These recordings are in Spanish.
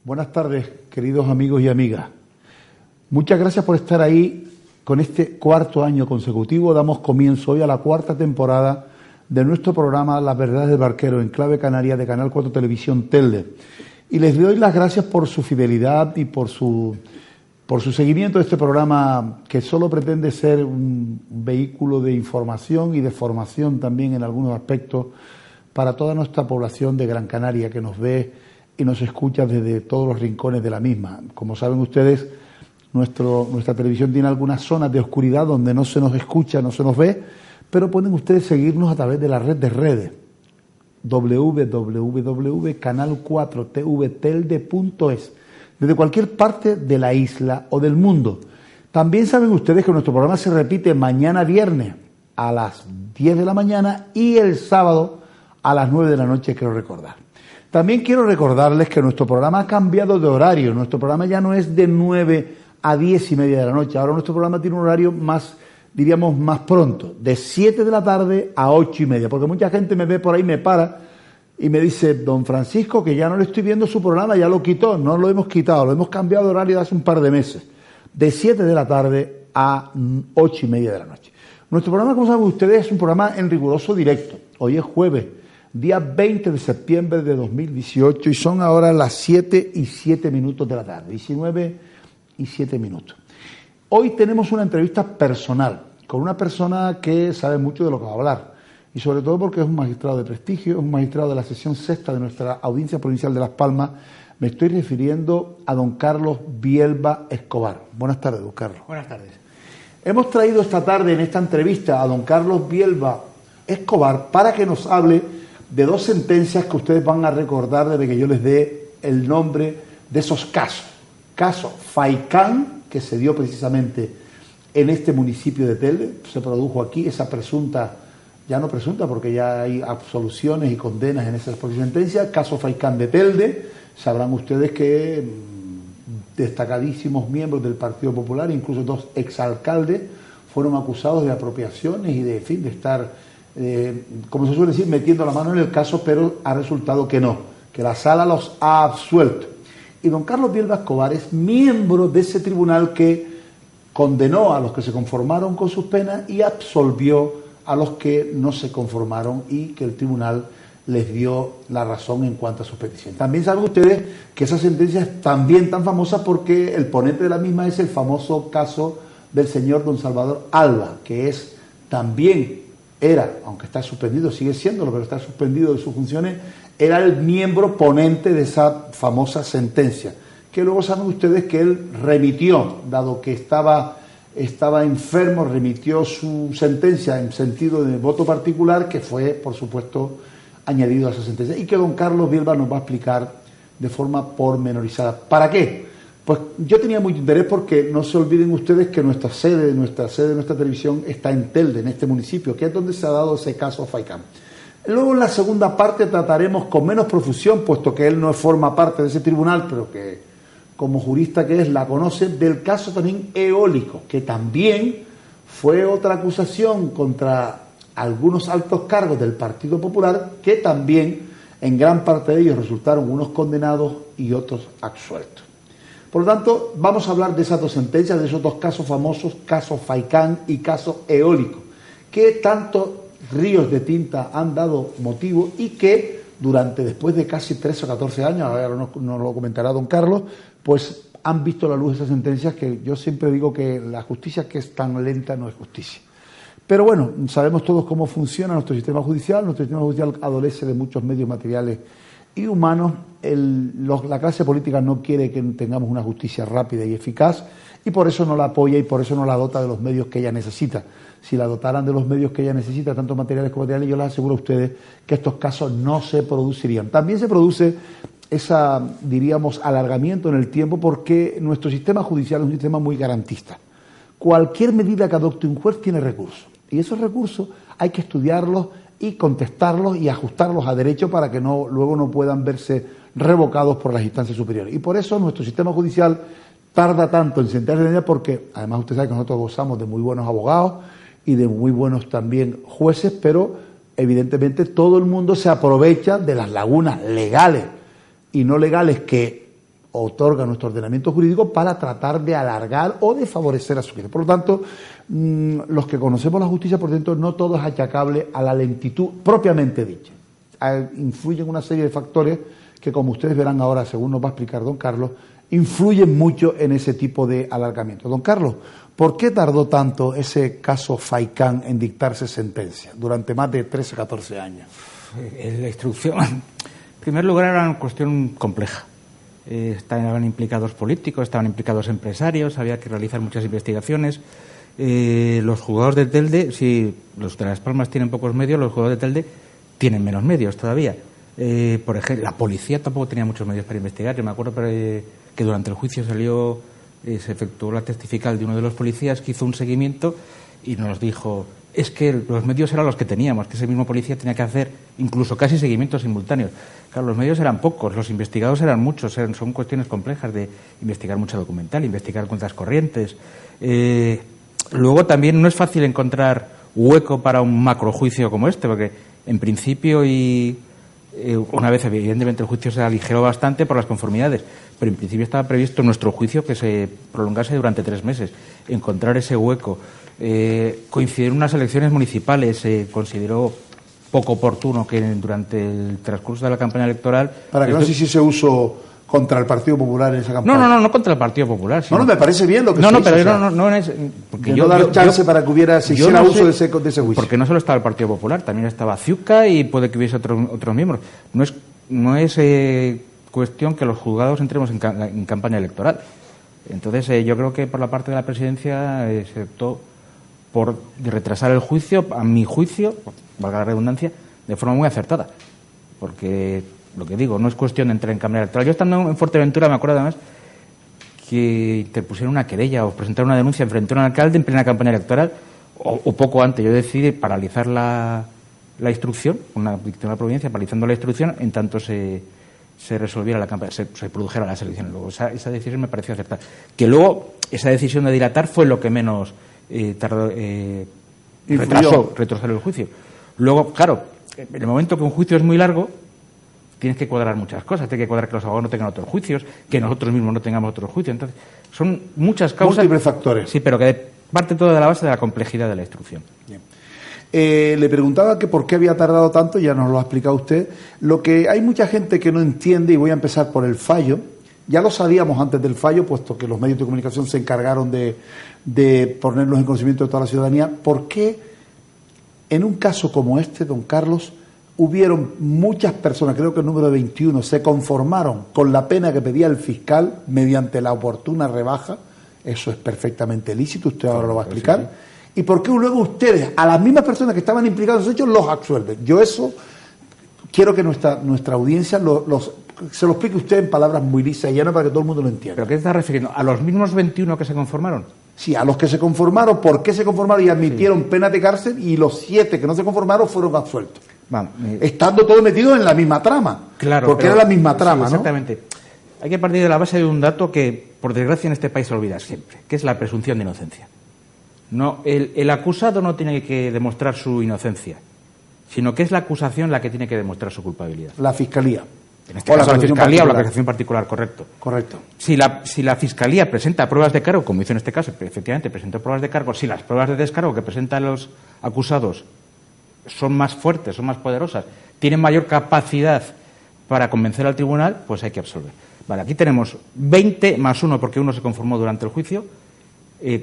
Buenas tardes, queridos amigos y amigas. Muchas gracias por estar ahí con este cuarto año consecutivo. Damos comienzo hoy a la cuarta temporada de nuestro programa Las Verdades del Barquero en clave canaria de Canal 4 Televisión Telde. Y les doy las gracias por su fidelidad y por su seguimiento de este programa, que solo pretende ser un vehículo de información y de formación también en algunos aspectos para toda nuestra población de Gran Canaria, que nos ve y nos escucha desde todos los rincones de la misma. Como saben ustedes, nuestra televisión tiene algunas zonas de oscuridad donde no se nos escucha, no se nos ve, pero pueden ustedes seguirnos a través de la red de redes www.canal4tvtelde.es desde cualquier parte de la isla o del mundo. También saben ustedes que nuestro programa se repite mañana viernes a las 10 de la mañana y el sábado a las 9 de la noche, quiero recordar. También quiero recordarles que nuestro programa ha cambiado de horario. Nuestro programa ya no es de 9 a 10 y media de la noche. Ahora nuestro programa tiene un horario más, diríamos, más pronto, de 7 de la tarde a 8 y media, porque mucha gente me ve por ahí, me para y me dice: don Francisco, que ya no le estoy viendo su programa, ya lo quitó. No lo hemos quitado, lo hemos cambiado de horario hace un par de meses, de 7 de la tarde a 8 y media de la noche. Nuestro programa, como saben ustedes, es un programa en riguroso directo. Hoy es jueves, día 20 de septiembre de 2018, y son ahora las 7 y 7 minutos de la tarde, 19 y 7 minutos. Hoy tenemos una entrevista personal con una persona que sabe mucho de lo que va a hablar, y sobre todo porque es un magistrado de prestigio, es un magistrado de la sección sexta de nuestra Audiencia Provincial de Las Palmas. Me estoy refiriendo a don Carlos Bielba Escobar. Buenas tardes, don Carlos. Buenas tardes. Hemos traído esta tarde en esta entrevista a don Carlos Bielba Escobar para que nos hable de dos sentencias que ustedes van a recordar desde que yo les dé el nombre de esos casos. Caso Faicán, que se dio precisamente en este municipio de Telde, se produjo aquí esa presunta, ya no presunta porque ya hay absoluciones y condenas en esa sentencia, caso Faicán de Telde. Sabrán ustedes que destacadísimos miembros del Partido Popular, incluso dos exalcaldes, fueron acusados de apropiaciones y de, en fin, de estar, como se suele decir, metiendo la mano en el caso, pero ha resultado que no, que la sala los ha absuelto. Y don Carlos Bielba Escobar es miembro de ese tribunal que condenó a los que se conformaron con sus penas y absolvió a los que no se conformaron, y que el tribunal les dio la razón en cuanto a sus peticiones. También saben ustedes que esa sentencia es también tan famosa porque el ponente de la misma es el famoso caso del señor don Salvador Alba, que es también, aunque está suspendido, sigue siéndolo, pero está suspendido de sus funciones, era el miembro ponente de esa famosa sentencia, que luego saben ustedes que él remitió, dado que estaba enfermo, remitió su sentencia en sentido de voto particular, que fue, por supuesto, añadido a esa sentencia, y que don Carlos Bielba nos va a explicar de forma pormenorizada. ¿Para qué? Pues yo tenía mucho interés porque no se olviden ustedes que nuestra sede de nuestra televisión está en Telde, en este municipio, que es donde se ha dado ese caso Faicán. Luego en la segunda parte trataremos con menos profusión, puesto que él no forma parte de ese tribunal, pero que como jurista que es la conoce, del caso también eólico, que también fue otra acusación contra algunos altos cargos del Partido Popular, que también en gran parte de ellos resultaron unos condenados y otros absueltos. Por lo tanto, vamos a hablar de esas dos sentencias, de esos dos casos famosos, caso Faicán y caso eólico, que tanto ríos de tinta han dado motivo y que después de casi 13 o 14 años, ahora nos lo comentará don Carlos, pues han visto la luz de esas sentencias, que yo siempre digo que la justicia que es tan lenta no es justicia. Pero bueno, sabemos todos cómo funciona nuestro sistema judicial. Nuestro sistema judicial adolece de muchos medios materiales y humanos. La clase política no quiere que tengamos una justicia rápida y eficaz, y por eso no la apoya y por eso no la dota de los medios que ella necesita. Si la dotaran de los medios que ella necesita, tanto materiales como materiales, yo les aseguro a ustedes que estos casos no se producirían. También se produce diríamos, alargamiento en el tiempo, porque nuestro sistema judicial es un sistema muy garantista. Cualquier medida que adopte un juez tiene recursos, y esos recursos hay que estudiarlos y contestarlos y ajustarlos a derecho para que luego no puedan verse revocados por las instancias superiores. Y por eso nuestro sistema judicial tarda tanto en sentenciar, porque además usted sabe que nosotros gozamos de muy buenos abogados y de muy buenos también jueces, pero evidentemente todo el mundo se aprovecha de las lagunas legales y no legales que otorga nuestro ordenamiento jurídico para tratar de alargar o de favorecer a su vida. Por lo tanto, los que conocemos la justicia por dentro, no todo es achacable a la lentitud propiamente dicha. Influyen una serie de factores que, como ustedes verán ahora, según nos va a explicar don Carlos, influyen mucho en ese tipo de alargamiento. Don Carlos, ¿por qué tardó tanto ese caso Faicán en dictarse sentencia durante más de 13 o 14 años? La instrucción, en primer lugar, era una cuestión compleja. Estaban implicados políticos, estaban implicados empresarios, había que realizar muchas investigaciones. Los juzgados de Telde, si los de Las Palmas tienen pocos medios, los juzgados de Telde tienen menos medios todavía. Por ejemplo, la policía tampoco tenía muchos medios para investigar. Yo me acuerdo que durante el juicio se efectuó la testifical de uno de los policías que hizo un seguimiento y nos dijo, es que los medios eran los que teníamos, que ese mismo policía tenía que hacer incluso casi seguimientos simultáneos. Claro, los medios eran pocos, los investigados eran muchos, son cuestiones complejas de investigar mucho documental, investigar cuentas corrientes. Luego también no es fácil encontrar hueco para un macrojuicio como este, porque en principio una vez evidentemente el juicio se aligeró bastante por las conformidades, pero en principio estaba previsto en nuestro juicio que se prolongase durante 3 meses. Encontrar ese hueco, coincidieron unas elecciones municipales, se consideró poco oportuno que durante el transcurso de la campaña electoral... Para que no se hiciese uso contra el Partido Popular en esa campaña. No contra el Partido Popular. Sino... No, me parece bien lo que se hizo. Pero no es... Porque no dar chance para que se hiciera uso de ese juicio. Porque no solo estaba el Partido Popular, también estaba Ciuca y puede que hubiese otros miembros. No es cuestión que los juzgados entremos en campaña electoral. Entonces, yo creo que por la parte de la presidencia se optó por retrasar el juicio, a mi juicio, valga la redundancia, de forma muy acertada. Porque, lo que digo, no es cuestión de entrar en campaña electoral. Yo estando en Fuerteventura me acuerdo además que interpusieron una querella o presentaron una denuncia en frente a un alcalde en plena campaña electoral o poco antes. Yo decidí paralizar la instrucción, una víctima de la providencia, paralizando la instrucción en tanto se resolviera la campaña, se produjera las elecciones. Luego, esa decisión me pareció acertada. Que luego, esa decisión de dilatar fue lo que menos retrasó el juicio. Luego, claro, en el momento que un juicio es muy largo, tienes que cuadrar muchas cosas. Tienes que cuadrar que los abogados no tengan otros juicios, que nosotros mismos no tengamos otros juicios. Entonces, son muchas causas. Múltiples factores. Sí, pero que parte todo de la base de la complejidad de la instrucción. Bien. Le preguntaba que por qué había tardado tanto, ya nos lo ha explicado usted. Lo que hay mucha gente que no entiende, y voy a empezar por el fallo. Ya lo sabíamos antes del fallo, puesto que los medios de comunicación se encargaron de ponerlos en conocimiento de toda la ciudadanía. ¿Por qué en un caso como este, don Carlos, hubieron muchas personas, creo que el número de 21, se conformaron con la pena que pedía el fiscal mediante la oportuna rebaja? Eso es perfectamente lícito, usted ahora lo va a explicar. Sí. ¿Y por qué luego ustedes, a las mismas personas que estaban implicadas en los hechos, los absuelven? Yo eso quiero que nuestra audiencia se lo explique usted en palabras muy lisas y llanas para que todo el mundo lo entienda. ¿Pero qué te estás refiriendo? ¿A los mismos 21 que se conformaron? Sí, a los que se conformaron, ¿por qué se conformaron y admitieron penas de cárcel? Y los 7 que no se conformaron fueron absueltos. Vamos, estando todos metidos en la misma trama. Claro. Porque era la misma trama, sí, exactamente. ¿No? Hay que partir de la base de un dato que, por desgracia, en este país se olvida siempre, que es la presunción de inocencia. No, el acusado no tiene que demostrar su inocencia, sino que es la acusación la que tiene que demostrar su culpabilidad. La fiscalía. En este caso, la fiscalía o la acusación particular, correcto. Correcto. Si la fiscalía presenta pruebas de cargo, como hizo en este caso, efectivamente presentó pruebas de cargo, si las pruebas de descargo que presentan los acusados son más fuertes, son más poderosas, tienen mayor capacidad para convencer al tribunal, pues hay que absolver. Vale, aquí tenemos 20 más 1, porque uno se conformó durante el juicio,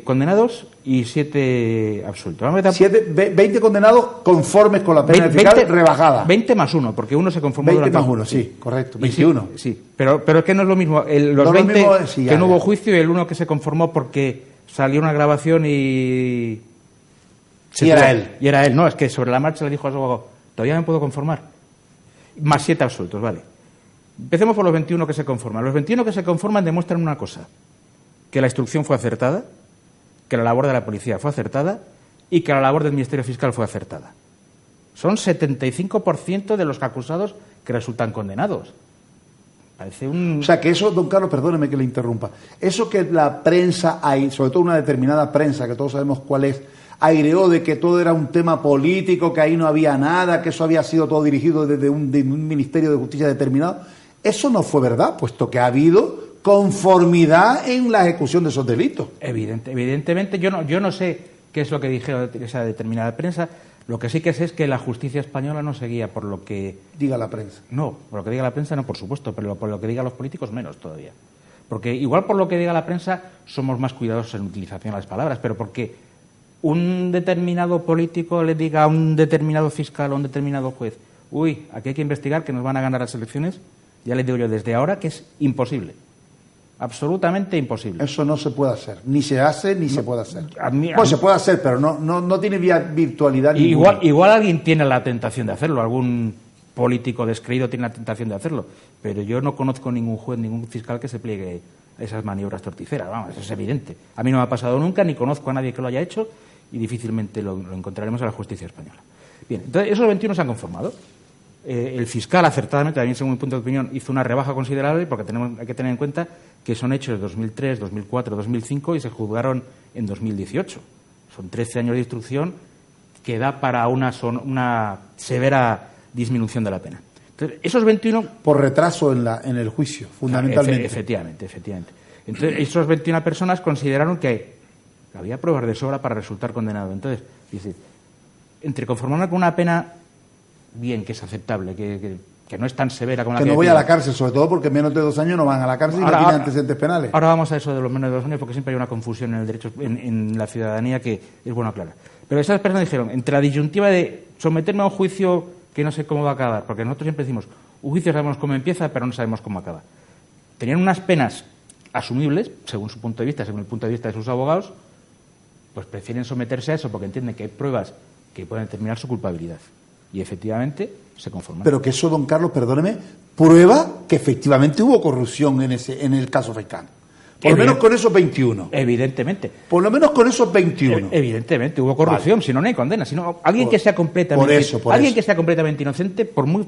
condenados y 7 absueltos. 20 condenados conformes con la pena fiscal rebajada. 20 más 1, porque uno se conformó 20 durante más 1, sí, correcto, 21. Sí, pero es que no es lo mismo. Los 20 mismo, sí, que no hubo juicio y el uno que se conformó porque salió una grabación y... Sí, era él. Y era él, no, es que sobre la marcha le dijo a su abogado, todavía me puedo conformar. Más 7 absueltos, vale. Empecemos por los 21 que se conforman. Los 21 que se conforman demuestran una cosa, que la instrucción fue acertada, que la labor de la policía fue acertada y que la labor del Ministerio Fiscal fue acertada. Son 75% de los acusados que resultan condenados. Parece un... O sea, que eso, don Carlos, perdóneme que le interrumpa, eso que la prensa hay, sobre todo una determinada prensa, que todos sabemos cuál es, aireó de que todo era un tema político, que ahí no había nada, que eso había sido todo dirigido desde un Ministerio de Justicia determinado, eso no fue verdad, puesto que ha habido conformidad en la ejecución de esos delitos. Evidentemente, yo no sé qué es lo que dijeron esa determinada prensa. Lo que sí que sé es que la justicia española no seguía por lo que diga la prensa. No, por lo que diga la prensa no, por supuesto, pero por lo que digan los políticos menos todavía. Porque igual por lo que diga la prensa somos más cuidadosos en utilización de las palabras, pero porque un determinado político le diga a un determinado fiscal o a un determinado juez, uy, aquí hay que investigar que nos van a ganar las elecciones, ya les digo yo desde ahora que es imposible. Absolutamente imposible. Eso no se puede hacer. Ni se hace ni se puede hacer. Pues se puede hacer, pero no tiene virtualidad ninguna. Igual alguien tiene la tentación de hacerlo, algún político descreído tiene la tentación de hacerlo, pero yo no conozco ningún juez, ningún fiscal que se pliegue a esas maniobras torticeras. Vamos, eso es evidente. A mí no me ha pasado nunca, ni conozco a nadie que lo haya hecho y difícilmente lo encontraremos en la justicia española. Bien, entonces esos 21 se han conformado. El fiscal, acertadamente, también según mi punto de opinión, hizo una rebaja considerable porque hay que tener en cuenta que son hechos de 2003, 2004, 2005 y se juzgaron en 2018. Son 13 años de instrucción que da para una severa disminución de la pena. Entonces, esos 21... Por retraso en el juicio, fundamentalmente. Efectivamente. Entonces, esas 21 personas consideraron que había pruebas de sobra para resultar condenado. Entonces, dice, entre conformarme con una pena... bien, que es aceptable, que no es tan severa como la que... no voy a la cárcel, sobre todo porque menos de 2 años no van a la cárcel y no tienen antecedentes penales. Ahora vamos a eso de los menos de 2 años, porque siempre hay una confusión en el derecho, en la ciudadanía, que es bueno aclarar. Pero esas personas dijeron, entre la disyuntiva de someterme a un juicio que no sé cómo va a acabar, porque nosotros siempre decimos, un juicio sabemos cómo empieza, pero no sabemos cómo acaba. Tenían unas penas asumibles, según su punto de vista, según el punto de vista de sus abogados, pues prefieren someterse a eso porque entienden que hay pruebas que pueden determinar su culpabilidad. Y efectivamente se conforman. Pero que eso, don Carlos, perdóneme, prueba que efectivamente hubo corrupción en el caso Faicán. Por lo menos con esos 21. Evidentemente. Por lo menos con esos 21. Evidentemente, hubo corrupción, vale. Si no, no hay condena. Sino alguien que sea completamente que sea completamente inocente, por muy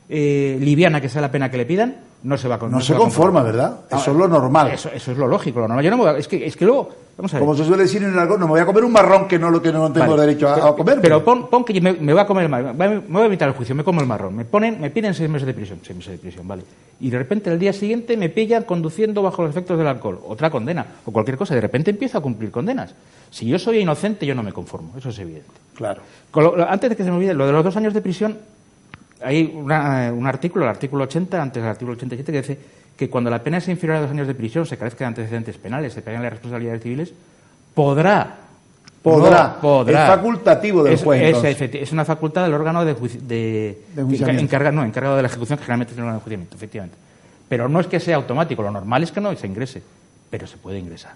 liviana que sea la pena que le pidan, no se va a conformar. No se conforma, ¿verdad? Eso es lo normal. Eso es lo lógico, lo normal. Yo no me voy es que luego, vamos a ver. Como se suele decir en el argot, no me voy a comer un marrón que no tengo derecho a comer. Pero pon que me voy a comer el marrón, me voy a evitar el juicio, me como el marrón, me piden 6 meses de prisión, 6 meses de prisión, vale. Y de repente el día siguiente me pillan conduciendo bajo los efectos del alcohol, otra condena, o cualquier cosa, de repente empiezo a cumplir condenas. Si yo soy inocente, yo no me conformo, eso es evidente. Claro. Antes de que se me olvide, lo de los 2 años de prisión, hay un artículo, el artículo 80, antes del artículo 87, que dice que cuando la pena es inferior a 2 años de prisión, se carezca de antecedentes penales, se peguen las responsabilidades civiles, podrá. Es facultativo del juez. Es una facultad del órgano encargado de la ejecución, que generalmente es el órgano de enjuiciamiento, efectivamente. Pero no es que sea automático, lo normal es que no se ingrese, pero se puede ingresar.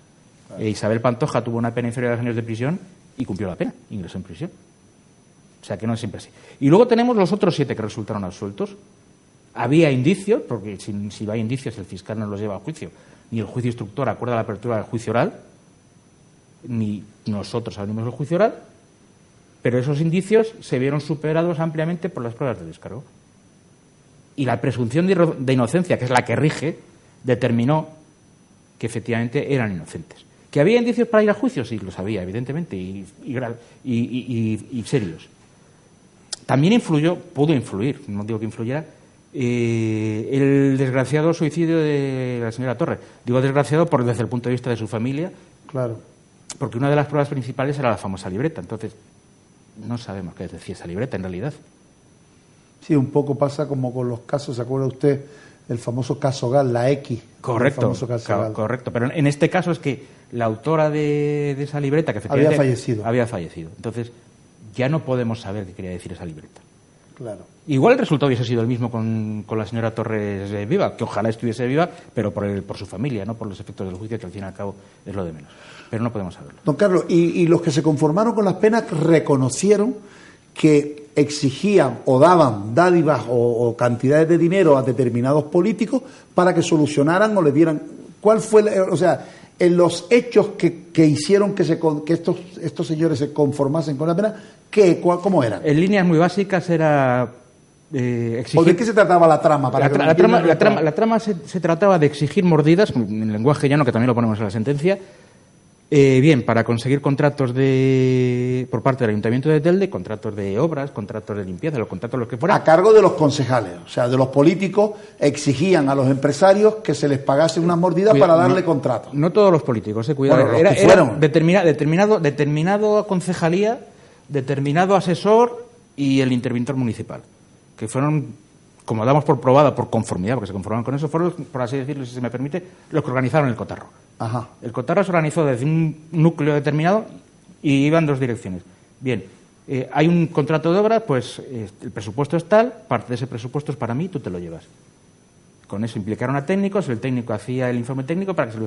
Claro. Isabel Pantoja tuvo una pena inferior a 2 años de prisión y cumplió la pena, ingresó en prisión. O sea que no es siempre así. Y luego tenemos los otros 7 que resultaron absueltos. Había indicios, porque si no hay indicios el fiscal no los lleva a juicio, ni el juicio instructor acuerda la apertura del juicio oral, ni nosotros abrimos el juicio oral, pero esos indicios se vieron superados ampliamente por las pruebas de descargo. Y la presunción de inocencia, que es la que rige, determinó que efectivamente eran inocentes. ¿Que había indicios para ir a juicio? Sí, los había, evidentemente, y serios. También pudo influir, no digo que influyera, el desgraciado suicidio de la señora Torres. Digo desgraciado desde el punto de vista de su familia. Claro. Porque una de las pruebas principales era la famosa libreta. Entonces, no sabemos qué decía esa libreta en realidad. Sí, un poco pasa como con los casos, ¿se acuerda usted? El famoso caso Gal, la X. Correcto, correcto. Pero en este caso es que la autora de esa libreta, que efectivamente había fallecido. Entonces, ya no podemos saber qué quería decir esa libreta. Claro. Igual el resultado hubiese sido el mismo con la señora Torres viva, que ojalá estuviese viva, pero por su familia, no por los efectos del juicio, que al fin y al cabo es lo de menos. Pero no podemos saberlo. Don Carlos, y los que se conformaron con las penas reconocieron que exigían o daban dádivas o cantidades de dinero a determinados políticos para que solucionaran o le dieran... ¿Cuál fue, en los hechos que hicieron que estos señores se conformasen con la pena, cómo eran? En líneas muy básicas era exigir... ¿O de qué se trataba la trama? La trama se trataba de exigir mordidas, en lenguaje llano, que también lo ponemos en la sentencia, Bien, para conseguir contratos por parte del Ayuntamiento de Telde, contratos de obras, contratos de limpieza, los contratos los que fuera. A cargo de los concejales, o sea, de los políticos, exigían a los empresarios que se les pagase unas mordidas para darle contratos. No todos los políticos, cuidado. Bueno, los que fueron. Determinado concejalía, determinado asesor y el interventor municipal, que fueron, como damos por probada, por conformidad, porque se conformaban con eso, fueron, por así decirlo, si se me permite, los que organizaron el cotarro. Ajá. El cotarro se organizó desde un núcleo determinado y iba en dos direcciones. Bien, hay un contrato de obra, pues el presupuesto es tal, parte de ese presupuesto es para mí, tú te lo llevas. Con eso implicaron a técnicos, el técnico hacía el informe técnico para que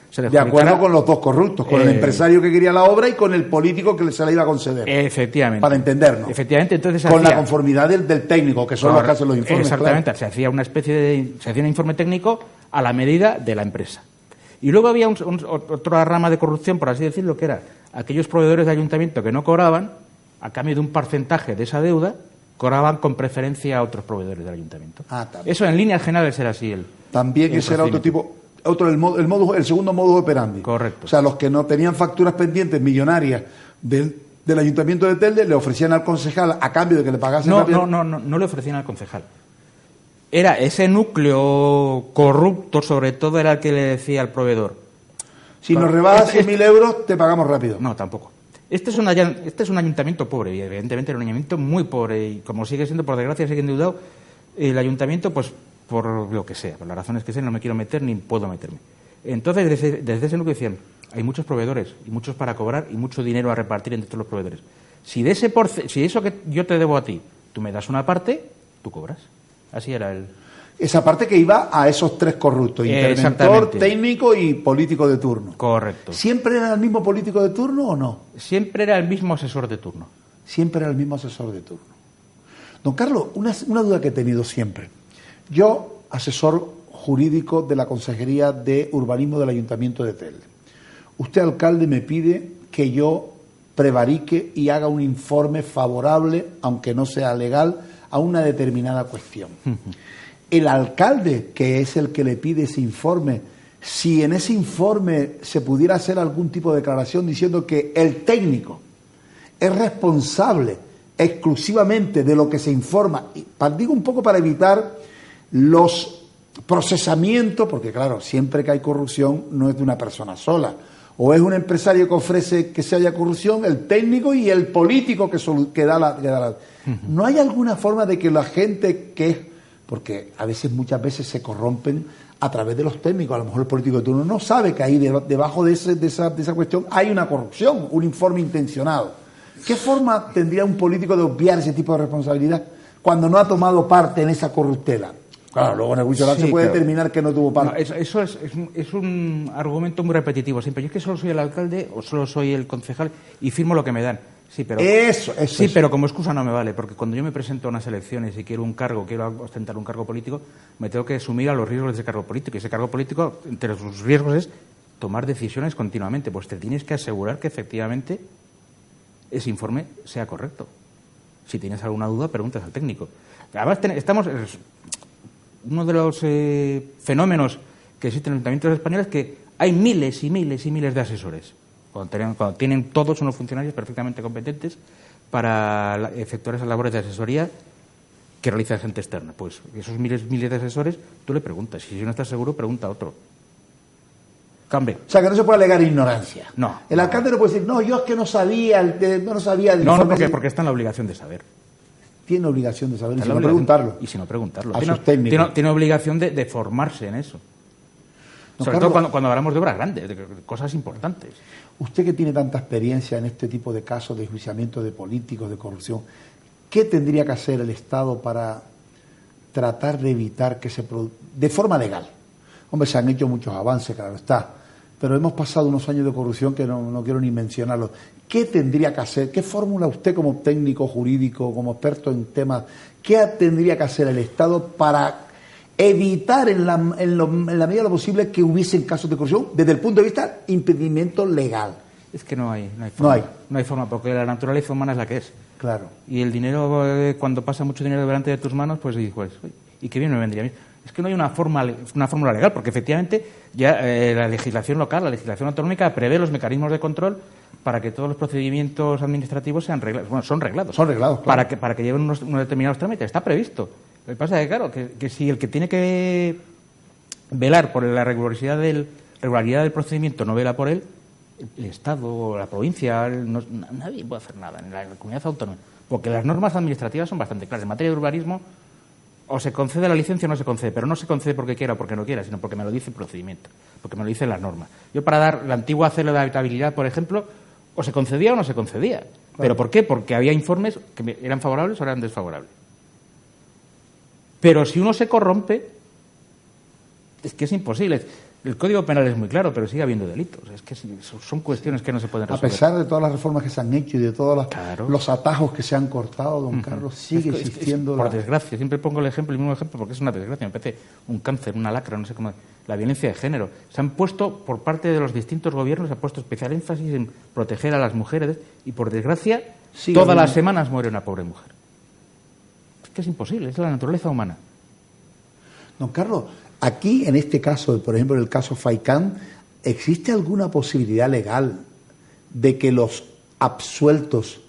se le De acuerdo con los dos corruptos, con el empresario que quería la obra y con el político que se la iba a conceder. Efectivamente. Para entendernos. Efectivamente, entonces con la conformidad del técnico, que son los que hacen los informes. Exactamente, claro. se hacía una especie se hacía un informe técnico a la medida de la empresa. Y luego había otra rama de corrupción, por así decirlo, que era aquellos proveedores de ayuntamiento que no cobraban, a cambio de un porcentaje de esa deuda, cobraban con preferencia a otros proveedores del ayuntamiento. Eso en líneas generales era así. También ese era otro tipo, el segundo modus operandi. Correcto. O sea, los que no tenían facturas pendientes millonarias del ayuntamiento de Telde le ofrecían al concejal a cambio de que le pagase rápido. No le ofrecían al concejal. Era ese núcleo corrupto, sobre todo, era el que le decía al proveedor: si nos rebajas 100.000 euros, te pagamos rápido. No, tampoco. Este es un ayuntamiento pobre, y evidentemente era un ayuntamiento muy pobre, y como sigue siendo, por desgracia, sigue endeudado, el ayuntamiento, pues por lo que sea, por las razones que sean, no me quiero meter ni puedo meterme. Entonces, desde ese núcleo decían: hay muchos proveedores, y muchos para cobrar, y mucho dinero a repartir entre todos los proveedores. Si eso que yo te debo a ti, tú me das una parte, tú cobras. Así era esa parte que iba a esos tres corruptos: interventor, técnico y político de turno. Correcto. ¿Siempre era el mismo político de turno o no? Siempre era el mismo asesor de turno. Siempre era el mismo asesor de turno. Don Carlos, una duda que he tenido siempre. Yo, asesor jurídico de la Consejería de Urbanismo del Ayuntamiento de Telde. Usted, alcalde, me pide que yo prevarique y haga un informe favorable, aunque no sea legal, a una determinada cuestión. El alcalde, que es el que le pide ese informe, si en ese informe se pudiera hacer algún tipo de declaración diciendo que el técnico es responsable exclusivamente de lo que se informa, digo un poco para evitar los procesamientos, porque claro, siempre que hay corrupción no es de una persona sola, o es un empresario que ofrece que se haya corrupción, el técnico y el político que da la... ¿No hay alguna forma de que la gente que es... Porque muchas veces se corrompen a través de los técnicos, a lo mejor el político de turno no sabe que ahí debajo de esa cuestión hay una corrupción, un informe intencionado. ¿Qué forma tendría un político de obviar ese tipo de responsabilidad cuando no ha tomado parte en esa corruptela? Claro, luego en el juicio oral se puede determinar que no tuvo parte. No, eso es un argumento muy repetitivo siempre. Yo es que solo soy el alcalde o solo soy el concejal y firmo lo que me dan. Sí, pero pero como excusa no me vale, porque cuando yo me presento a unas elecciones y quiero ostentar un cargo político, me tengo que asumir a los riesgos de ese cargo político. Y ese cargo político, entre sus riesgos, es tomar decisiones continuamente. Pues te tienes que asegurar que efectivamente ese informe sea correcto. Si tienes alguna duda, preguntas al técnico. Además, uno de los fenómenos que existen en los ayuntamientos españoles es que hay miles y miles y miles de asesores. Cuando tienen todos unos funcionarios perfectamente competentes para efectuar esas labores de asesoría que realiza gente externa. Pues esos miles de asesores, tú le preguntas. Y si no estás seguro, pregunta a otro. Cambio. O sea, que no se puede alegar ignorancia. No. El alcalde no puede decir, no, yo es que no sabía del informe. Porque está en la obligación de saber. Tiene obligación de saber, y si no preguntarlo. Y si no preguntarlo. A sus técnicos. Tiene obligación de formarse en eso. Sobre todo cuando hablamos de obras grandes, de cosas importantes. Usted que tiene tanta experiencia en este tipo de casos de enjuiciamiento de políticos, de corrupción, ¿qué tendría que hacer el Estado para tratar de evitar que se produzca de forma legal? Hombre, se han hecho muchos avances, claro está, pero hemos pasado unos años de corrupción que no quiero ni mencionarlos. ¿Qué tendría que hacer? ¿Qué fórmula usted como técnico jurídico, como experto en temas, qué tendría que hacer el Estado para evitar en la medida de lo posible que hubiesen casos de corrupción desde el punto de vista impedimento legal? Es que no hay forma. No hay forma, porque la naturaleza humana es la que es. Claro. Y el dinero, cuando pasa mucho dinero delante de tus manos, pues dices, ¿y qué bien me vendría a mí? Es que no hay una fórmula legal, porque efectivamente ya la legislación local, la legislación autonómica prevé los mecanismos de control para que todos los procedimientos administrativos sean reglados. Bueno, son reglados. Son reglados, claro. Para que lleven unos determinados trámites. Está previsto. Lo que pasa es que, claro, que si el que tiene que velar por la regularidad del procedimiento no vela por él, el Estado o la provincia, nadie puede hacer nada en la comunidad autónoma. Porque las normas administrativas son bastante claras. En materia de urbanismo, o se concede la licencia o no se concede, pero no se concede porque quiera o porque no quiera, sino porque me lo dice el procedimiento, porque me lo dicen las normas. Yo, para dar la antigua célula de habitabilidad, por ejemplo, o se concedía o no se concedía. Claro. ¿Pero por qué? Porque había informes que eran favorables o eran desfavorables. Pero si uno se corrompe, es que es imposible. El Código Penal es muy claro, pero sigue habiendo delitos. Es que son cuestiones que no se pueden resolver. A pesar de todas las reformas que se han hecho y de todos los atajos que se han cortado, don Carlos, sigue existiendo... Por desgracia, siempre pongo el mismo ejemplo, porque es una desgracia. Me parece un cáncer, una lacra, no sé cómo... La violencia de género. Se han puesto, por parte de los distintos gobiernos, se ha puesto especial énfasis en proteger a las mujeres y, por desgracia, todas las semanas muere una pobre mujer. Es que es imposible, es la naturaleza humana. Don Carlos, aquí, en este caso, por ejemplo, en el caso Faicán, ¿existe alguna posibilidad legal de que los absueltos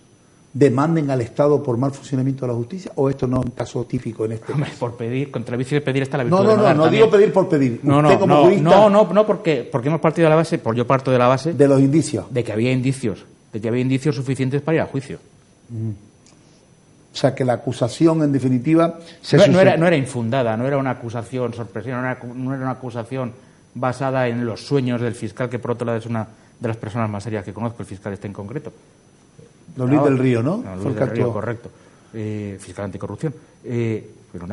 demanden al Estado por mal funcionamiento de la justicia? ¿O esto no es un caso típico en este caso? Por pedir, contra el vicio de pedir está la virtud de nadar. No digo pedir por pedir. No, porque hemos partido de la base, yo parto de la base... De los indicios. De que había indicios suficientes para ir a juicio. O sea, que la acusación, en definitiva... No era infundada, no era una acusación sorpresiva, no era una acusación basada en los sueños del fiscal, que por otro lado es una de las personas más serias que conozco, el fiscal este en concreto. Don Luis del Río, ¿no? Luis del Río, correcto. Fiscal anticorrupción. Pero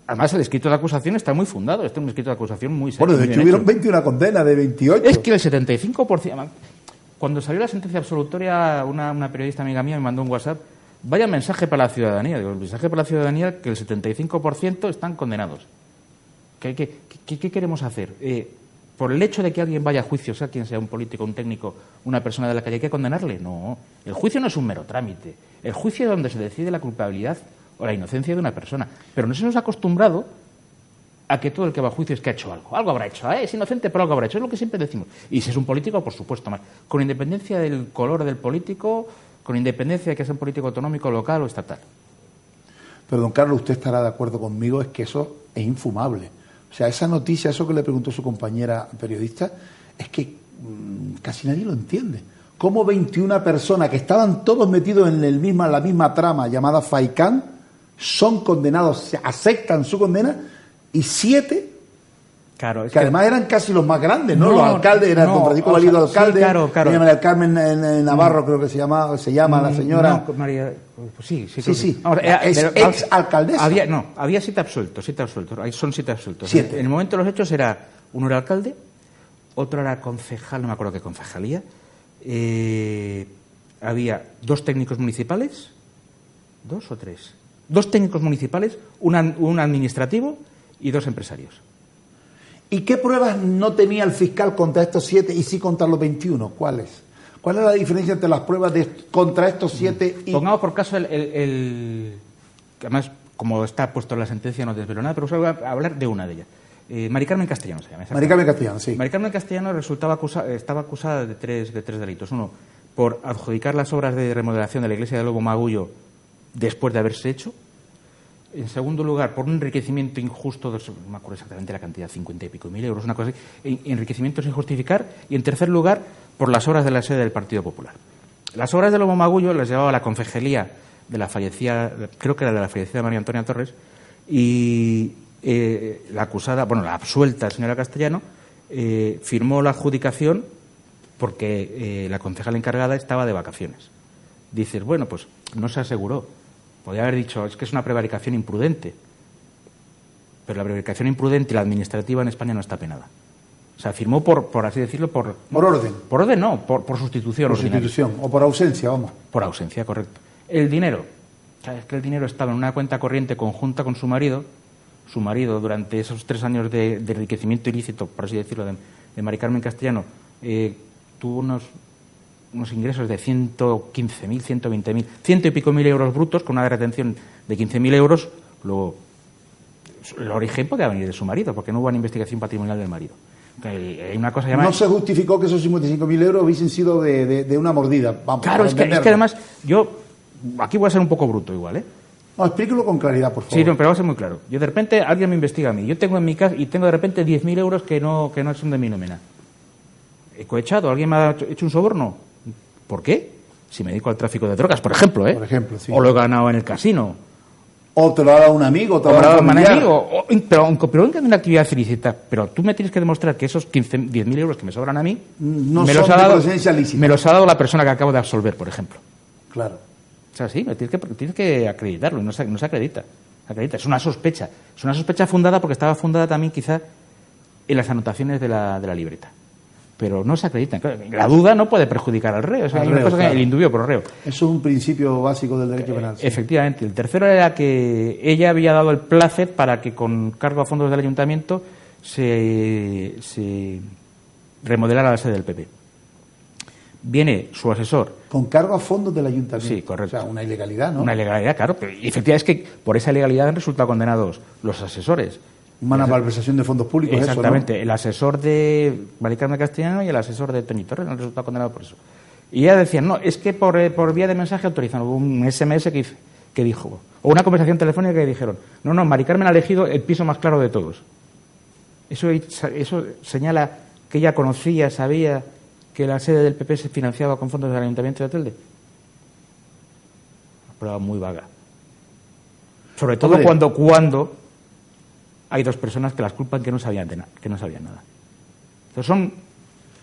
además, el escrito de acusación está muy fundado. Este es un escrito de acusación muy serio. Bueno, de hecho, hubieron 21 condenas de 28. Es que el 75%... Cuando salió la sentencia absolutoria, una periodista amiga mía me mandó un WhatsApp: vaya mensaje para la ciudadanía. Digo, el mensaje para la ciudadanía, que el 75% están condenados. ¿Qué queremos hacer? ¿Por el hecho de que alguien vaya a juicio, sea quien sea, un político, un técnico, una persona de la calle, hay que condenarle? No. El juicio no es un mero trámite. El juicio es donde se decide la culpabilidad o la inocencia de una persona. Pero no se nos ha acostumbrado a que todo el que va a juicio es que ha hecho algo. Algo habrá hecho. Es inocente, pero algo habrá hecho. Es lo que siempre decimos. Y si es un político, por supuesto más. Con independencia del color del político, con independencia de que sea un político autonómico, local o estatal. Pero, don Carlos, usted estará de acuerdo conmigo, es que eso es infumable. O sea, esa noticia, eso que le preguntó su compañera periodista, es que casi nadie lo entiende. ¿Cómo 21 personas que estaban todos metidos en la misma trama llamada Faicán son condenados, se aceptan su condena, y 7... Claro, que además eran casi los más grandes, ¿no? Los alcaldes, era don Francisco Valido alcalde, claro. María Carmen Navarro, creo que se llama la señora. No, María, pues sí. Ahora, es ex alcaldesa. Había 7 absueltos. Son 7 absueltos. 7. En el momento de los hechos uno era alcalde, otro era concejal, no me acuerdo qué concejalía. Había 2 técnicos municipales, 2 o 3. 2 técnicos municipales, un administrativo y 2 empresarios. ¿Y qué pruebas no tenía el fiscal contra estos 7 y sí contra los 21? ¿Cuáles? ¿Cuál es la diferencia entre las pruebas contra estos 7 y...? Pongamos por caso que además, como está puesto en la sentencia, no desvelo nada, pero voy a hablar de una de ellas. Mari Carmen Castellano se llama. Mari Carmen Castellano, sí. Mari Carmen Castellano estaba acusada de tres delitos. Uno, por adjudicar las obras de remodelación de la iglesia de Lobo Magullo después de haberse hecho. En segundo lugar, por un enriquecimiento injusto, no me acuerdo exactamente la cantidad, 50 y pico mil euros, una cosa así, enriquecimiento sin justificar. Y en tercer lugar, por las obras de la sede del Partido Popular. Las obras de Lobo Magullo las llevaba la concejalía de la fallecida, creo que era de la fallecida María Antonia Torres, y la absuelta señora Castellano, firmó la adjudicación porque la concejala encargada estaba de vacaciones. Dices, bueno, pues no se aseguró. Podría haber dicho, es que es una prevaricación imprudente. Pero la prevaricación imprudente y la administrativa en España no está penada. O sea, firmó por así decirlo, por orden. Por orden no, por sustitución. Por sustitución, o por ausencia, vamos. Por ausencia, correcto. El dinero. Es que el dinero estaba en una cuenta corriente conjunta con su marido. Su marido, durante esos 3 años de enriquecimiento ilícito, por así decirlo, de Mari Carmen Castellano, tuvo unos ingresos de 115.000, 120.000, 100 y pico mil euros brutos, con una retención de 15.000 euros. Luego El origen podía venir de su marido, porque no hubo una investigación patrimonial del marido. Hay una cosa llamada... No se justificó que esos 55.000 euros hubiesen sido de una mordida. Vamos, claro, es que además, yo aquí voy a ser un poco bruto igual, ¿eh? No, explíquelo con claridad, por favor. Sí, no, pero va a ser muy claro. Yo de repente, alguien me investiga a mí. Yo tengo en mi casa, y tengo de repente 10.000 euros que no son de mi nómina. ¿He cohechado? ¿Alguien me ha hecho un soborno? ¿Por qué? Si me dedico al tráfico de drogas, por ejemplo, ¿eh? Por ejemplo, sí. O lo he ganado en el casino. O te lo ha dado un amigo, te lo ha dado un amigo. Pero en una actividad ilícita. Pero tú me tienes que demostrar que esos 10.000 euros que me sobran a mí, no me los ha dado, me los ha dado la persona que acabo de absolver, por ejemplo. Claro. O sea, sí, tienes que acreditarlo, y no se acredita. Es una sospecha. Es una sospecha fundada porque estaba fundada también quizá en las anotaciones de la libreta. Pero no se acreditan. La duda no puede perjudicar al reo. Hay una cosa que el indubio por reo. Eso es un principio básico del derecho penal. Sí. Efectivamente. El tercero era que ella había dado el placer para que con cargo a fondos del ayuntamiento se remodelara la sede del PP. Viene su asesor. Con cargo a fondos del ayuntamiento. Sí, correcto. O sea, una ilegalidad, ¿no? Una ilegalidad, claro. Pero, y efectivamente es que por esa ilegalidad han resultado condenados los asesores. Una malversación de fondos públicos. Exactamente. Eso, ¿no? El asesor de Mari Carmen Castellano y el asesor de Toñi Torres han resultado condenados por eso. Y ella decía, no, es que por vía de mensaje autorizan. Hubo un SMS que dijo, o una conversación telefónica que dijeron, no, Mari Carmen ha elegido el piso más claro de todos. Eso señala que ella conocía, sabía que la sede del PP se financiaba con fondos del Ayuntamiento de Telde. Una prueba muy vaga. Sobre todo cuando hay dos personas que las culpan que no sabían nada. Entonces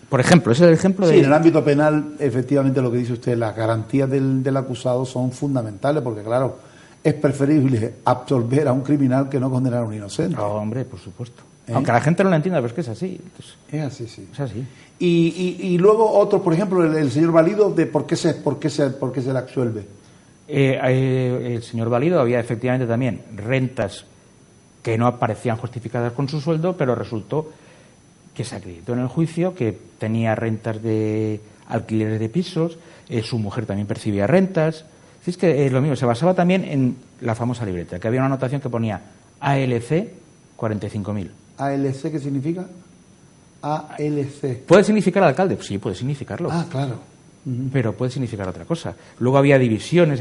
por ejemplo, ese es el ejemplo de... Sí, en el ámbito penal, efectivamente, lo que dice usted, las garantías del acusado son fundamentales, porque claro, es preferible absolver a un criminal que no condenar a un inocente. No, hombre, por supuesto. Aunque la gente no lo entienda, pero es que es así. Entonces, es así, sí. Es así. Y luego otro, por ejemplo, el señor Valido, de por qué se le absuelve. El señor Valido había efectivamente también rentas que no aparecían justificadas con su sueldo, pero resultó que se acreditó en el juicio que tenía rentas de alquileres de pisos, su mujer también percibía rentas. Es que lo mismo, se basaba también en la famosa libreta, que había una anotación que ponía ALC 45.000. ¿ALC qué significa? ALC. ¿Puede significar alcalde? Sí, puede significarlo. Ah, claro. Pero puede significar otra cosa. Luego había divisiones,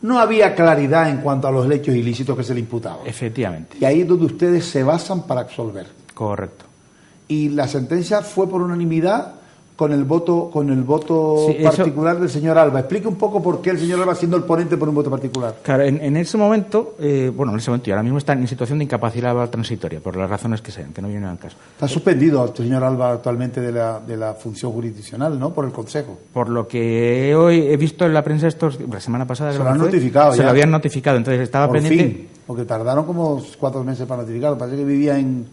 No había claridad en cuanto a los hechos ilícitos que se le imputaban. Efectivamente. Y ahí es donde ustedes se basan para absolver. Correcto. Y la sentencia fue por unanimidad con el voto particular del señor Alba. Explique un poco por qué el señor Alba, siendo el ponente, por un voto particular. Claro, en ese momento, y ahora mismo está en situación de incapacidad transitoria, por las razones que sean, que no vienen al caso. Está suspendido el señor Alba actualmente de la función jurisdiccional, ¿no? Por el Consejo. Por lo que hoy he visto en la prensa la semana pasada... Se lo han notificado ya. Se lo habían notificado, entonces estaba por pendiente... Fin, porque tardaron como 4 meses para notificarlo. Parece que vivía en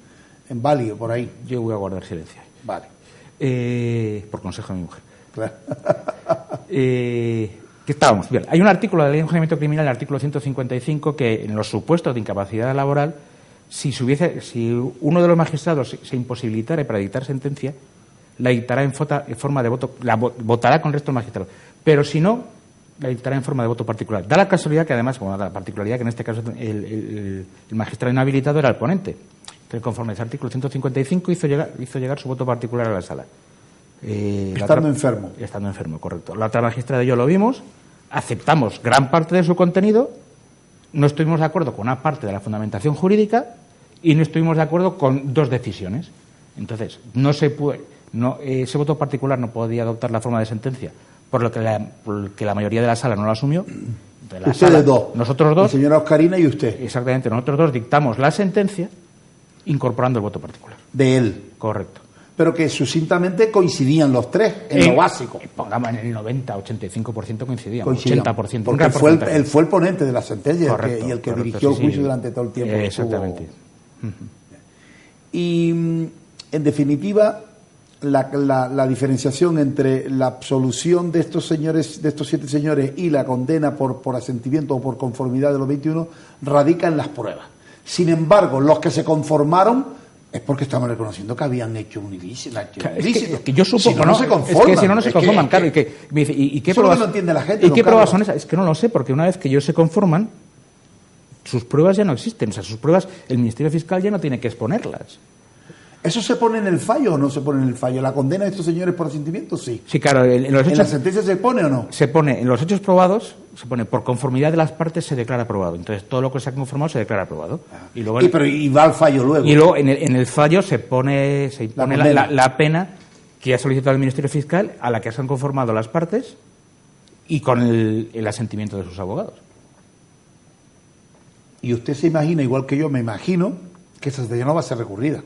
Bali o por ahí. Yo voy a guardar silencio. Vale. Por consejo de mi mujer. Claro. ¿Qué estábamos? Bien, hay un artículo de la Ley de Enjuiciamiento Criminal, el artículo 155, que en los supuestos de incapacidad laboral, si uno de los magistrados se imposibilitara para dictar sentencia, la dictará en forma de voto, votará con el resto del magistrado. Pero si no, la dictará en forma de voto particular. Da la casualidad que además, la particularidad que en este caso el magistrado inhabilitado era el ponente. Entonces, conforme ese artículo 155 hizo llegar su voto particular a la sala. Estando enfermo. Estando enfermo, correcto. La otra magistrada y yo lo vimos, aceptamos gran parte de su contenido, no estuvimos de acuerdo con una parte de la fundamentación jurídica y no estuvimos de acuerdo con 2 decisiones. Entonces, ese voto particular no podía adoptar la forma de sentencia, por lo que la mayoría de la sala no lo asumió. Ustedes dos. Nosotros dos. La señora Oscarina y usted. Exactamente. Nosotros dos dictamos la sentencia incorporando el voto particular. De él. Correcto. Pero que sucintamente coincidían los tres en lo básico. Pongamos en el 90-85% coincidían. 80%. Porque él fue el ponente de la sentencia. Correcto, y el que dirigió el juicio durante todo el tiempo. Exactamente. Y, en definitiva, la diferenciación entre la absolución de estos 7 señores y la condena por asentimiento o por conformidad de los 21 radica en las pruebas. Sin embargo, los que se conformaron es porque estamos reconociendo que habían hecho un ilícito. Es que yo supongo, si no se conforman. Es que si no se conforman, claro. ¿Y qué pruebas? No entiende la gente. ¿Y qué pruebas son esas? Es que no lo sé, porque una vez que ellos se conforman, sus pruebas ya no existen. O sea, sus pruebas el Ministerio Fiscal ya no tiene que exponerlas. ¿Eso se pone en el fallo o no se pone en el fallo? ¿La condena de estos señores por asentimiento? Sí. Sí, claro. ¿En la sentencia se pone o no? Se pone, en los hechos probados, se pone por conformidad de las partes se declara aprobado. Entonces, todo lo que se ha conformado se declara aprobado. Y luego y va al fallo luego. Y luego, en el fallo se impone la pena que ha solicitado el Ministerio Fiscal, a la que se han conformado las partes y con el asentimiento de sus abogados. Y usted se imagina, igual que yo me imagino, que esa sentencia no va a ser recurrida.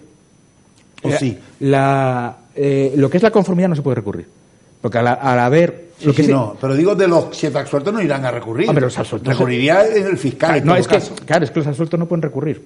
¿O sí? Lo que es la conformidad no se puede recurrir. Porque al haber... no, pero digo, de los 7 absueltos no irán a recurrir. Hombre, los absueltos... Recurriría en el fiscal, claro, es que los absueltos no pueden recurrir.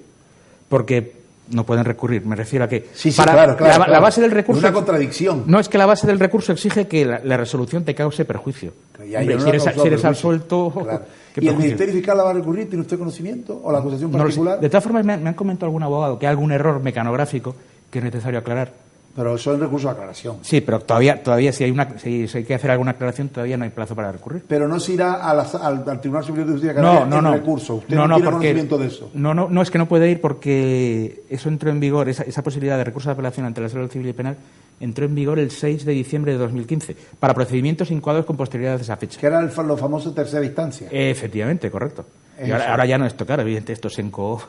Porque no pueden recurrir, me refiero a que... Claro. La base del recurso... Es una contradicción. No, es que la base del recurso exige que la resolución te cause perjuicio. Hombre, si eres absuelto... Claro. ¿Y el Ministerio Fiscal la va a recurrir? ¿Tiene usted conocimiento? ¿O la acusación particular? No, de todas formas, me han comentado algún abogado que hay algún error mecanográfico que es necesario aclarar. Pero eso es recurso de aclaración. Sí, pero todavía si hay que hacer alguna aclaración, todavía no hay plazo para recurrir. Pero no se irá al Tribunal Superior de Justicia de Canarias en recurso. ¿Usted no tiene conocimiento de eso? No, es que no puede ir porque eso entró en vigor, esa posibilidad de recurso de apelación ante la Sala Civil y Penal entró en vigor el 6 de diciembre de 2015 para procedimientos incoados con posterioridad de esa fecha. Que era lo famoso tercera instancia. Efectivamente, correcto. Y ahora ya no es tocar, evidentemente esto se encó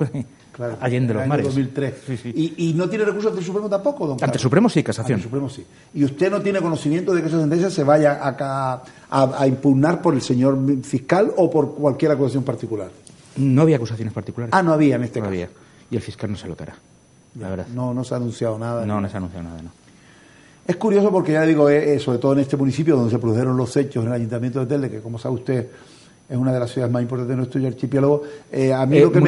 allende los mares. 2003. Sí. ¿Y no tiene recurso ante el Supremo tampoco, don Carlos? Ante el Supremo sí, casación. Ante el Supremo sí. ¿Y usted no tiene conocimiento de que esa sentencia se vaya a impugnar por el señor fiscal o por cualquier acusación particular? No había acusaciones particulares. No había en este caso. Había. Y el fiscal no se lo hará, la verdad. No se ha anunciado nada. No se ha anunciado nada, no. Es curioso porque ya digo, sobre todo en este municipio donde se produjeron los hechos, en el Ayuntamiento de Telde, que como sabe usted es una de las ciudades más importantes de nuestro archipiélago.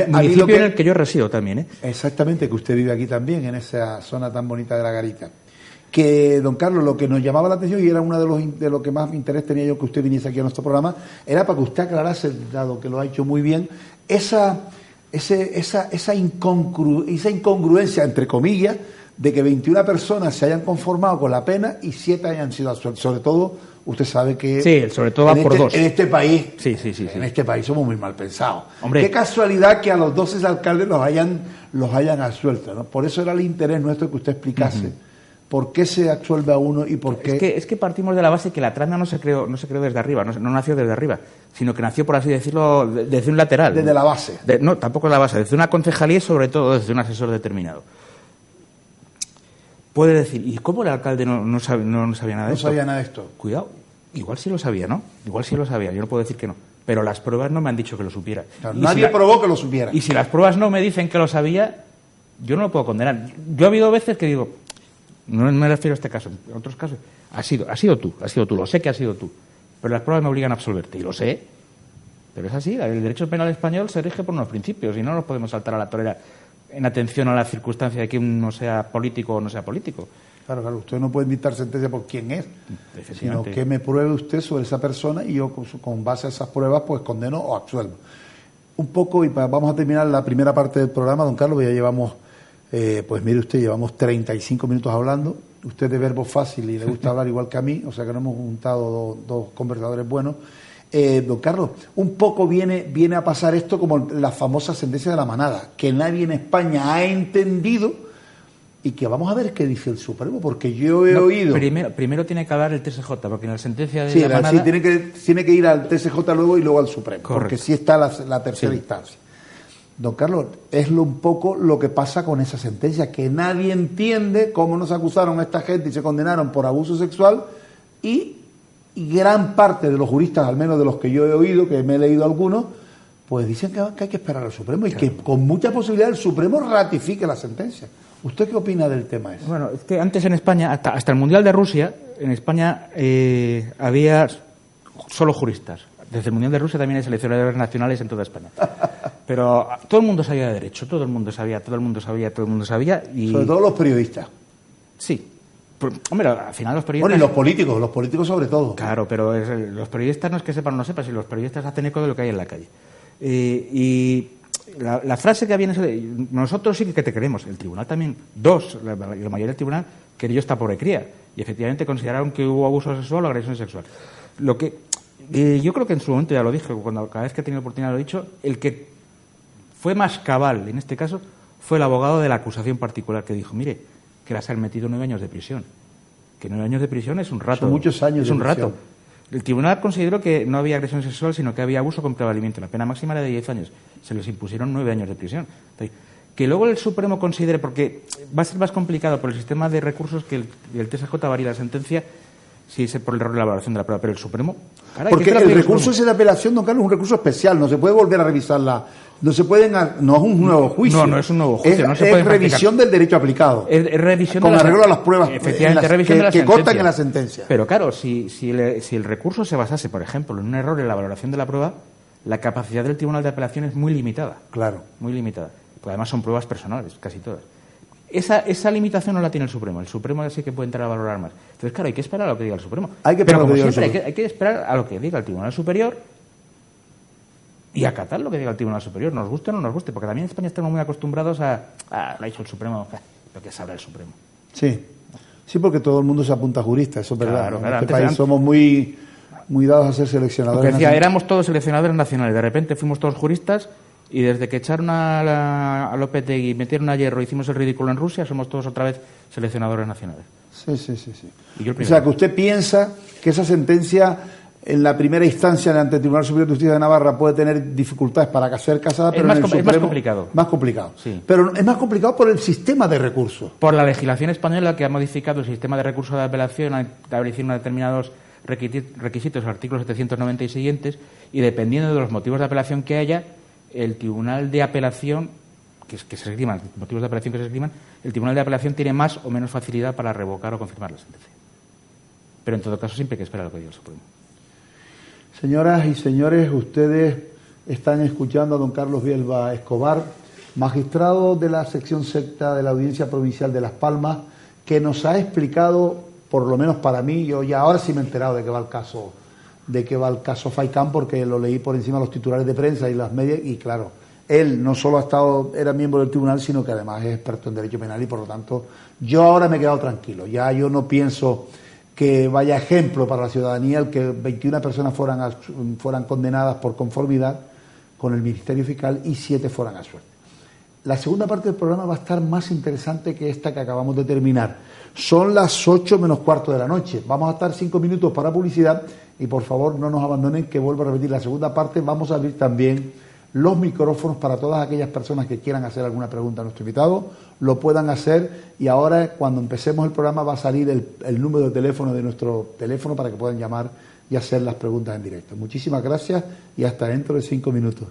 Municipio en el que yo resido también, ¿eh? Exactamente, que usted vive aquí también, en esa zona tan bonita de La Garita. Que, don Carlos, lo que nos llamaba la atención, y era uno de los que más interés tenía yo que usted viniese aquí a nuestro programa, era para que usted aclarase, dado que lo ha hecho muy bien, esa incongruencia, entre comillas, de que 21 personas se hayan conformado con la pena y 7 hayan sido absueltos. Sobre todo, usted sabe que... Sí, sobre todo va por 2. En este país... Sí. En este país somos muy mal pensados. Hombre. Qué casualidad que a los 12 alcaldes los hayan absuelto, ¿no? Por eso era el interés nuestro que usted explicase por qué se absuelve a uno y por qué... Es que partimos de la base que la trama no se creó desde arriba, no nació desde arriba, sino que nació, por así decirlo, desde un lateral. Desde la base. No, tampoco de la base, desde una concejalía y sobre todo desde un asesor determinado. Puede decir, ¿y cómo el alcalde no sabía nada de esto? No sabía nada de esto. Cuidado, igual sí lo sabía, ¿no? Igual sí lo sabía, yo no puedo decir que no. Pero las pruebas no me han dicho que lo supiera. Claro, nadie probó que lo supiera. Y si las pruebas no me dicen que lo sabía, yo no lo puedo condenar. Yo ha habido veces que digo, no me refiero a este caso, en otros casos, has sido tú, lo sé que has sido tú. Pero las pruebas me obligan a absolverte, y lo sé. Pero es así, el derecho penal español se rige por unos principios, y no nos podemos saltar a la torera en atención a la circunstancia de que uno sea político o no sea político. Claro, usted no puede dictar sentencia por quién es, sino que me pruebe usted sobre esa persona y yo con base a esas pruebas pues condeno o absuelvo. Un poco, y vamos a terminar la primera parte del programa, don Carlos, ya llevamos, pues mire usted, llevamos 35 minutos hablando. Usted es de verbo fácil y le gusta hablar igual que a mí, o sea que no hemos juntado dos conversadores buenos. Don Carlos, un poco viene a pasar esto como la famosa sentencia de la manada, que nadie en España ha entendido y que vamos a ver qué dice el Supremo, porque yo he oído... Primero tiene que hablar el TSJ, porque en la sentencia de la manada... Sí, tiene que ir al TSJ luego y luego al Supremo, correcto. Porque sí está la tercera instancia. Don Carlos, es un poco lo que pasa con esa sentencia, que nadie entiende cómo nos acusaron a esta gente y se condenaron por abuso sexual y gran parte de los juristas, al menos de los que yo he oído, que me he leído algunos, pues dicen que hay que esperar al Supremo y que con mucha posibilidad el Supremo ratifique la sentencia. ¿Usted qué opina del tema ese? Bueno, es que antes en España, hasta el Mundial de Rusia, en España había solo juristas. Desde el Mundial de Rusia también hay seleccionadores nacionales en toda España. Pero todo el mundo sabía de derecho, todo el mundo sabía. Y... Sobre todo los periodistas. Sí. Hombre, al final los periodistas... Bueno, y los políticos sobre todo. Claro, pero los periodistas no es que sepan o no sepan, sino los periodistas hacen eco de lo que hay en la calle. Y la frase que había en eso de, nosotros sí que te queremos, el tribunal también, la mayoría del tribunal querió esta pobre cría, y efectivamente consideraron que hubo abuso sexual o agresión sexual. Lo que yo creo que en su momento ya lo dije, cada vez que he tenido oportunidad lo he dicho, el que fue más cabal, en este caso, fue el abogado de la acusación particular que dijo, mire, que las han metido 9 años de prisión. Que 9 años de prisión es un rato. Son muchos años. Es un rato. El tribunal consideró que no había agresión sexual, sino que había abuso con prevalimiento. La pena máxima era de 10 años. Se les impusieron 9 años de prisión. Entonces, que luego el Supremo considere, porque va a ser más complicado por el sistema de recursos que el TSJ varía la sentencia, si es por el error de la valoración de la prueba, pero el Supremo... Porque el recurso ese de apelación, don Carlos, es un recurso especial, no se puede volver a revisarla, no se pueden, no es un nuevo juicio. No es un nuevo juicio. Es revisión del derecho aplicado. Es revisión con arreglo a las pruebas efectivamente, revisión de la que constan en la sentencia. Pero claro, si el recurso se basase, por ejemplo, en un error en la valoración de la prueba, la capacidad del Tribunal de Apelación es muy limitada. Claro. Muy limitada. Porque además son pruebas personales, casi todas. Esa limitación no la tiene el Supremo. El Supremo sí que puede entrar a valorar más. Entonces, claro, hay que esperar a lo que diga el Supremo. Pero como siempre, hay que esperar a lo que diga el Tribunal Superior y acatar lo que diga el Tribunal Superior, nos guste o no nos guste, porque también en España estamos muy acostumbrados lo ha dicho el Supremo, lo que sabrá el Supremo. Sí, porque todo el mundo se apunta a jurista, eso es verdad. Claro, en este país somos muy dados a ser seleccionadores. Porque decía, éramos todos seleccionadores nacionales, de repente fuimos todos juristas. Y desde que echaron a Lopetegui y metieron a Hierro, hicimos el ridículo en Rusia, somos todos otra vez seleccionadores nacionales. Sí. Y yo o sea, que usted piensa que esa sentencia en la primera instancia ante el Tribunal Superior de Justicia de Navarra puede tener dificultades para ser casada, pero en el Supremo... Es más complicado. Más complicado. Sí. Pero es más complicado por el sistema de recursos. Por la legislación española, que ha modificado el sistema de recursos de apelación, ha establecido determinados requisitos, artículos 790 y siguientes, y dependiendo de los motivos de apelación que haya, el Tribunal de Apelación, que se esgriman, motivos de apelación que se esgriman, el Tribunal de Apelación tiene más o menos facilidad para revocar o confirmar la sentencia. Pero en todo caso siempre hay que esperar lo que diga el Supremo. Señoras y señores, ustedes están escuchando a don Carlos Bielba Escobar, magistrado de la sección sexta de la Audiencia Provincial de Las Palmas, que nos ha explicado, por lo menos para mí, yo ya ahora sí me he enterado de qué va el caso Faicán, porque lo leí por encima de los titulares de prensa y las medias, y claro, él no solo era miembro del tribunal, sino que además es experto en derecho penal, y por lo tanto yo ahora me he quedado tranquilo. Ya yo no pienso que vaya ejemplo para la ciudadanía el que 21 personas fueran condenadas por conformidad con el Ministerio Fiscal y 7 fueran a suerte. La segunda parte del programa va a estar más interesante que esta que acabamos de terminar. Son las 8 menos cuarto de la noche. Vamos a estar 5 minutos para publicidad y por favor no nos abandonen, que vuelvo a repetir la segunda parte. Vamos a abrir también los micrófonos para todas aquellas personas que quieran hacer alguna pregunta a nuestro invitado, lo puedan hacer, y ahora cuando empecemos el programa va a salir el número de teléfono de nuestro teléfono para que puedan llamar y hacer las preguntas en directo. Muchísimas gracias y hasta dentro de 5 minutos.